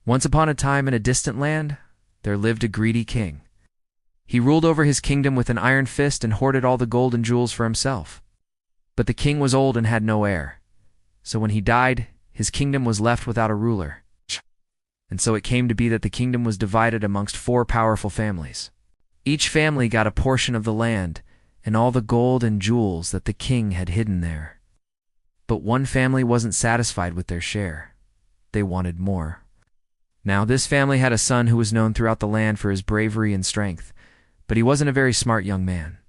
Once upon a time in a distant land, there lived a greedy king. He ruled over his kingdom with an iron fist and hoarded all the gold and jewels for himself. But the king was old and had no heir. So when he died, his kingdom was left without a ruler. And so it came to be that the kingdom was divided amongst 4 powerful families. Each family got a portion of the land and all the gold and jewels that the king had hidden there. But one family wasn't satisfied with their share. They wanted more. Now this family had a son who was known throughout the land for his bravery and strength, but he wasn't a very smart young man.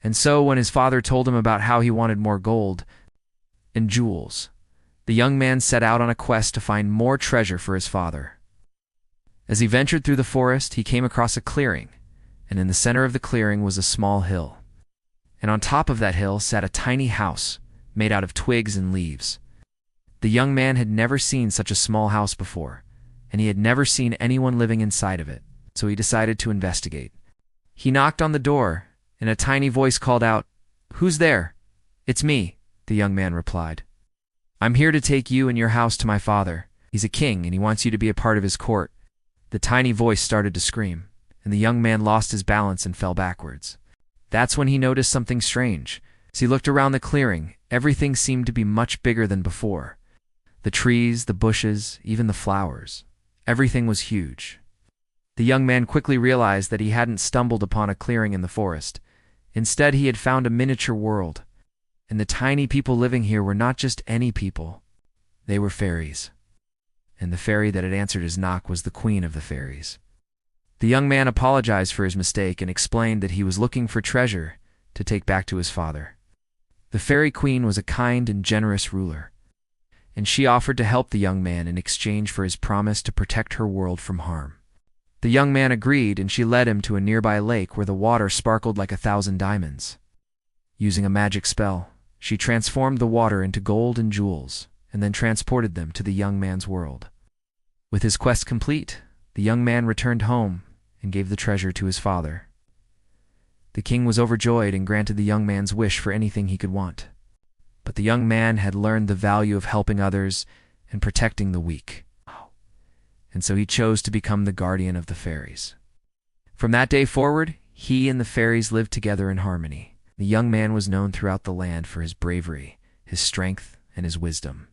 And so when his father told him about how he wanted more gold and jewels, the young man set out on a quest to find more treasure for his father. As he ventured through the forest, he came across a clearing, and in the center of the clearing was a small hill. And on top of that hill sat a tiny house made out of twigs and leaves. The young man had never seen such a small house before, and he had never seen anyone living inside of it, so he decided to investigate. He knocked on the door, and a tiny voice called out, "Who's there?" "It's me," the young man replied. "I'm here to take you and your house to my father. He's a king, and he wants you to be a part of his court." The tiny voice started to scream, and the young man lost his balance and fell backwards. That's when he noticed something strange. As he looked around the clearing, everything seemed to be much bigger than before. The trees, the bushes, even the flowers. Everything was huge. The young man quickly realized that he hadn't stumbled upon a clearing in the forest. Instead, he had found a miniature world. And the tiny people living here were not just any people. They were fairies. And the fairy that had answered his knock was the queen of the fairies. The young man apologized for his mistake and explained that he was looking for treasure to take back to his father. The fairy queen was a kind and generous ruler, and she offered to help the young man in exchange for his promise to protect her world from harm. The young man agreed, and she led him to a nearby lake where the water sparkled like 1,000 diamonds. Using a magic spell, she transformed the water into gold and jewels, and then transported them to the young man's world. With his quest complete, the young man returned home and gave the treasure to his father. The king was overjoyed and granted the young man's wish for anything he could want. But the young man had learned the value of helping others and protecting the weak. And so he chose to become the guardian of the fairies. From that day forward, he and the fairies lived together in harmony. The young man was known throughout the land for his bravery, his strength, and his wisdom.